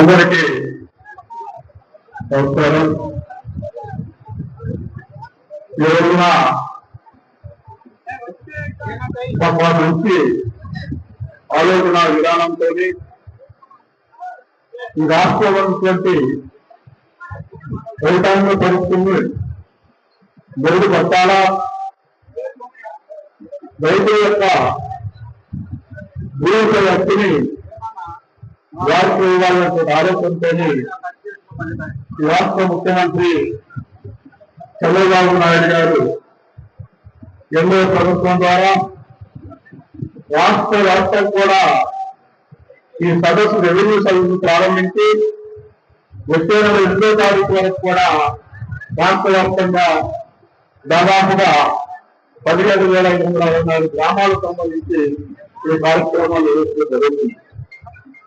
అందరికీ నమస్కారం. ఈ రోజున మా మంచి ఆలోచన విధానంతో ఈ రాష్ట్రంలో ఉన్నటువంటి రైతాంగ పరిస్థితుల్ని మెరుగుపరచాలా, రైతుల యొక్క భూమిక వ్యక్తిని వారికి ఇవ్వాలనే ఆలోచనతో రాష్ట్ర ముఖ్యమంత్రి చంద్రబాబు నాయుడు గారు ఎన్నో ప్రభుత్వం ద్వారా రాష్ట్ర వ్యాప్తం కూడా ఈ సదస్సు రెవెన్యూ సదస్సు ప్రారంభించి వచ్చే నెల 2వ తారీఖు వరకు కూడా రాష్ట్ర వ్యాప్తంగా దాదాపుగా 17,564 గ్రామాలకు సంబంధించి ఈ కార్యక్రమాలు నిర్వహించడం జరుగుతుంది.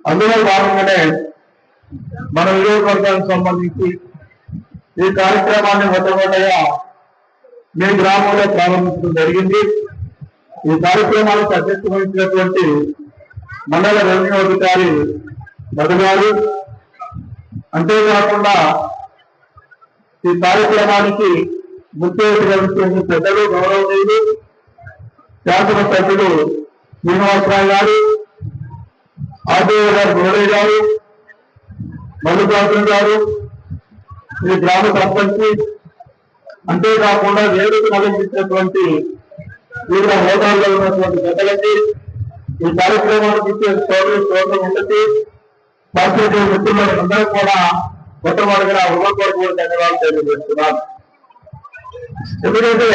అందులో భాగంగానే మన నియోజకవర్గానికి సంబంధించి ఈ కార్యక్రమాన్ని మొట్టమొదటిగా మీ గ్రామంలో ప్రారంభించడం జరిగింది. ఈ కార్యక్రమాలకు అధ్యక్షత వహించినటువంటి మండల రెవెన్యూ అధికారి మధు గారు, అంతేకాకుండా ఈ కార్యక్రమానికి ముఖ్య అతిథులు పెద్దలు గౌరవనీయులు శాసనసభ్యులు శ్రీనివాసరావు గారు, ఆర్డీఓ గారు గౌరయ్య గారు, మల్లికార్జున గారు, ఈ గ్రామ సర్పంచి, అంతేకాకుండా వేదిక నడిపించినటువంటి వివిధ హోదాల్లో ఉన్నటువంటి పెద్దలకి, ఈ కార్యక్రమానికి ఇచ్చే సోదరులందరికీ, పార్టీ మిత్రులందరూ కూడా మొట్టమొదటిగా హృదయపూర్వక ధన్యవాదాలు తెలియజేస్తున్నాను. ఎందుకంటే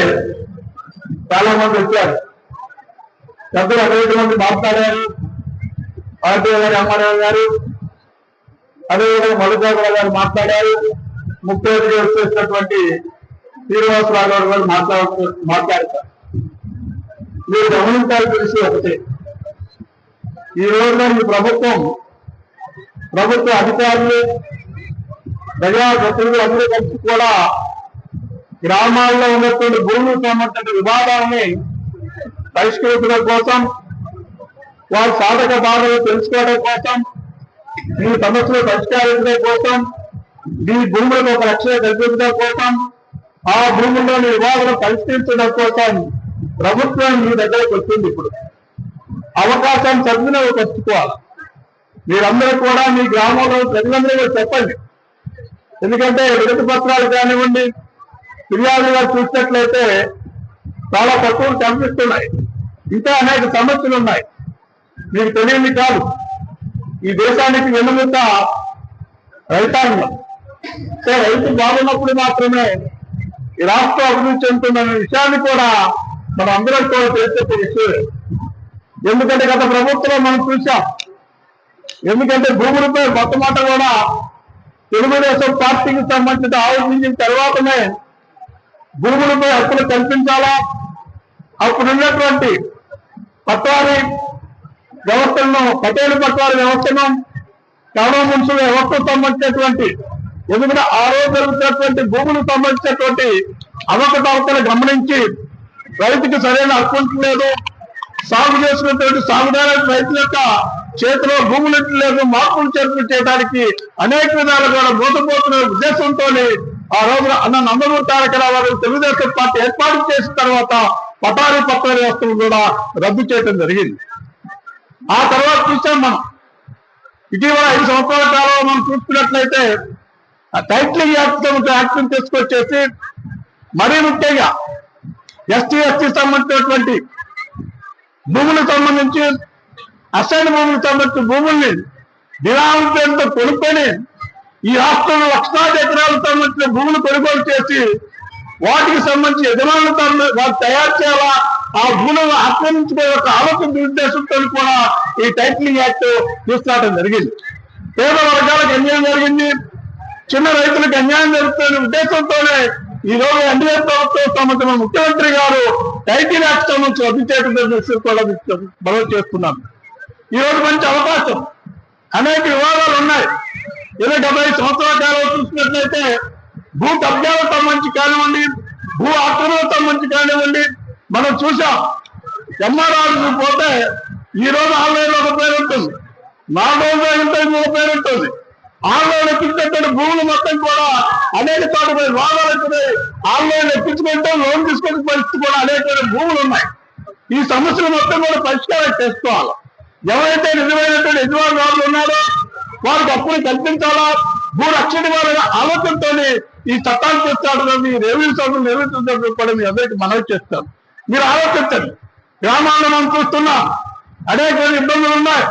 చాలా మంది వచ్చారు, పెద్దలు అనేక మంది మాట్లాడారు. ఆర్టీఓ గారు, ఎంఆర్ఓ గారు, అదేవిధంగా మల్లికార్జున గారు మాట్లాడారు. ముఖ్య అతిథి వచ్చేసినటువంటి శ్రీనివాసరావు గారు గారు మాట్లాడతారు. మీరు గమనించాల్సిన విషయం ఒకటే, ఈ రోజున ఈ ప్రభుత్వ అధికారులు, ప్రజాప్రతినిధులు అందరూ కలిసి కూడా గ్రామాల్లో ఉన్నటువంటి భూములకు సంబంధించిన వివాదాలని పరిష్కరించడం కోసం, వారి సాధక బాధలు తెలుసుకోవడం కోసం, ఈ సమస్యలు పరిష్కరించడం కోసం, ఈ భూములకు ఒక రక్షణ కల్పించడం కోసం, ఆ భూముల్లోని వివాదాలను పరిష్కరించడం కోసం ప్రభుత్వం మీ దగ్గరకు వచ్చింది. ఇప్పుడు అవకాశం సద్వినియోగపరుచుకోవాలి. మీరందరూ కూడా మీ గ్రామంలో ప్రజలందరూ చెప్పండి. ఎందుకంటే వినతి పత్రాలు కానివ్వండి, ఫిర్యాదుగా చూసినట్లయితే చాలా తక్కువ కనిపిస్తున్నాయి. ఇంకా అనేక సమస్యలు ఉన్నాయి. మీకు తెలియని కాదు, ఈ దేశానికి వెన్నుముక రైతాంగం. రైతు బాగున్నప్పుడు మాత్రమే ఈ రాష్ట్రం అభివృద్ధి చెందుతున్న విషయాన్ని కూడా మనం అందరం కూడా తెలిసే విషయం. ఎందుకంటే గత ప్రభుత్వంలో మనం చూసాం. ఎందుకంటే భూములపై మొట్టమొదట కూడా తెలుగుదేశం పార్టీకి సంబంధించిన ఆలోచించిన తర్వాతనే భూములపై హక్కులు కల్పించాలా, అప్పుడున్నటువంటి పట్వారీ వ్యవస్థలను, పటేలు పట్వారీ వ్యవస్థను, కడవ మున్సిపల్ వ్యవస్థకు సంబంధించినటువంటి, ఎందుకంటే ఆ రోజు జరుగుతున్నటువంటి భూములకు సంబంధించినటువంటి అవకతవకలు గమనించి రైతుకి సరైన హక్కు లేదు, సాగు చేసినటువంటి సాగుదారు రైతుల యొక్క చేతిలో భూములు లేదు, మార్పులు చేర్పులు చేయడానికి అనేక విధాలుగా మోసపోతున్న ఉద్దేశంతో ఆ రోజున అన్న నందమూరి తారక రామారావు తెలుగుదేశం పార్టీ ఏర్పాటు చేసిన తర్వాత పటారీ పత్ర వ్యవస్థను కూడా రద్దు చేయడం జరిగింది. ఆ తర్వాత చూసాం మనం ఇటీవల 5 సంవత్సరాల కాలంలో మనం చూసుకున్నట్లయితే టైటిలింగ్ యాక్ట్ తీసుకొచ్చేసి మరీ ముఖ్యంగా ఎస్టీ సంబంధించినటువంటి భూములకు సంబంధించి, అసైన్ భూములకు సంబంధించిన భూముల్ని దినాల పేరుతో కొనుక్కొని ఈ రాష్ట్రంలో లక్షలాది ఎకరాలకు సంబంధించిన భూములు కొనుగోలు చేసి వాటికి సంబంధించి యజమానులు వారు తయారు చేయాలా, ఆ భూములను ఆక్రమించుకునే ఒక ఆలోచన ఉద్దేశంతో కూడా ఈ టైటిలింగ్ యాక్ట్ తీసుకురావడం జరిగింది. పేద వర్గాలకు అన్యాయం జరిగింది, చిన్న రైతులకు అన్యాయం జరుగుతున్న ఉద్దేశంతోనే ఈ రోజు ఎన్డీఏ ప్రభుత్వం సంబంధించిన ముఖ్యమంత్రి గారు టైటిల్ యాక్ట్ సంబంధించి రద్దు చేయడం కూడా మనం చేస్తున్నాం. ఈ రోజు మంచి అవకాశం. అనేక వివాదాలు ఉన్నాయి. 75 సంవత్సరాల కాలం చూసినట్లయితే భూ కబ్జాలకు సంబంధించి కానివ్వండి, భూ ఆక్రమణకు సంబంధించి కానివ్వండి మనం చూసాం. ఎంఆర్ఆర్కి పోతే ఈ రోజు ఆన్లైన్లో ఒక పేరు ఉంటుంది, 4 రోజుల ఇంత పేరు ఉంటుంది. ఆన్లైన్ ఎక్కించేటువంటి భూములు మొత్తం కూడా అనేక చోట్ల రోగాలు వచ్చినాయి. ఆన్లైన్ ఎక్కించుకుంటే లోన్ తీసుకునే పరిస్థితి కూడా అనేక భూములు ఉన్నాయి. ఈ సమస్యలు మొత్తం కూడా పరిష్కారం చేసుకోవాలి. ఎవరైతే నిజమైనటువంటి యజమానులు ఉన్నారో వారికి అప్పులు కల్పించాలా, భూ రక్షణ వారి ఆలోచనతో ఈ చట్టాలు చేస్తాడని రెవెన్యూ శాఖలు నిర్వహించడం కూడా మీ అందరికీ మనవి చేస్తాను. మీరు ఆలోచించండి. గ్రామాల్లో మనం చూస్తున్నాం అనేక ఇబ్బందులు ఉన్నాయి.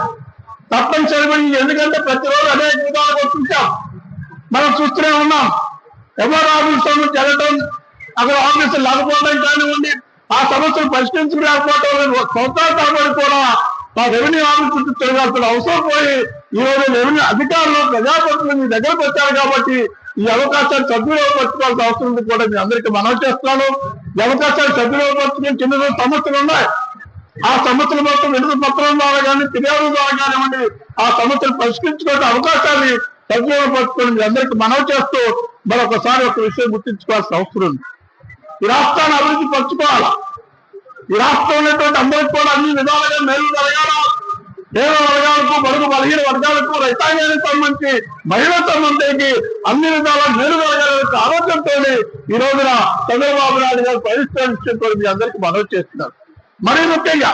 తప్పనిసరిగా ఎందుకంటే ప్రతిరోజు అనేక విధాలుగా చూసాం, మనం చూస్తూనే ఉన్నాం. ఎవరు ఆఫీసులో జరగడం, అక్కడ ఆఫీసులు లేకపోవడం కానివ్వండి, ఆ సమస్యలు పరిష్కరించలేకపోవడం సంవత్సరాల తరబడి కూడా ఆ రెవెన్యూ ఆఫీసు తిరగాల్సిన అవసరం పోయి ఈరోజు రెవెన్యూ అధికారులు ప్రజాప్రతినిధులు మీ దగ్గరకు వచ్చారు కాబట్టి ఈ అవకాశాన్ని సద్వినియోగపరచుకోవాల్సిన అవసరం ఉంది కూడా మీ అందరికీ మనవి చేస్తున్నాను. ఈ అవకాశాన్ని సద్వినియోగపరచుకుని చిన్న సమస్యలు ఉన్నాయి. ఆ సమస్యల మొత్తం విడుదల పత్రం ద్వారా కానీ ఫిర్యాదు ద్వారా కానివ్వండి ఆ సమస్యలు పరిష్కరించుకునే అవకాశాన్ని సద్వినియోగపరచుకొని మీ అందరికీ మనవి చేస్తూ మరొకసారి ఒక విషయం గుర్తించుకోవాల్సిన అవసరం ఉంది. ఈ రాష్ట్రాన్ని అభివృద్ధి పరచుకోవాలా. ఈ రాష్ట్రంలో ఉన్నటువంటి అందరికీ కూడా అన్ని విధాలుగా మేలు జరగాల. పేద వర్గాలకు, బడుగు బలహీన వర్గాలకు, రైతాంగానికి సంబంధించి మహిళలకు సంబంధించి అన్ని విధాల మేలు జరగాలనే ఆలోచనతోనే ఈ రోజున చంద్రబాబు నాయుడు గారు పరిష్కరించడంతో మీ అందరికీ మనవి చేస్తున్నారు. మరీ ముఖ్యంగా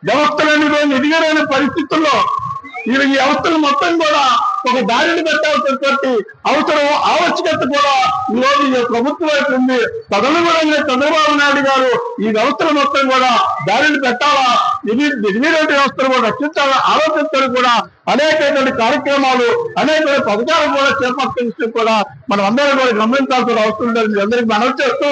వ్యవస్థలన్నీ ఎదిగలేని పరిస్థితుల్లో ఈ వ్యవస్థలు మొత్తం కూడా ఒక దారిని పెట్టాల్సినటువంటి అవసరం, ఆవశ్యకత కూడా ఈ రోజు ఈ ప్రభుత్వం వైపు ఉంది. తదనుగుణంగా చంద్రబాబు నాయుడు గారు ఈ వ్యవస్థల మొత్తం కూడా దారిని పెట్టాలా, నిర్వీర్య వ్యవస్థను కూడా రక్షించాలా ఆలోచనతో కూడా అనేకటువంటి కార్యక్రమాలు, అనేక పథకాలు కూడా చేపట్టిన విషయం కూడా మనం అందరం కూడా గమనించాల్సిన అవసరం ఉందని మీ అందరికీ మనవి చేస్తూ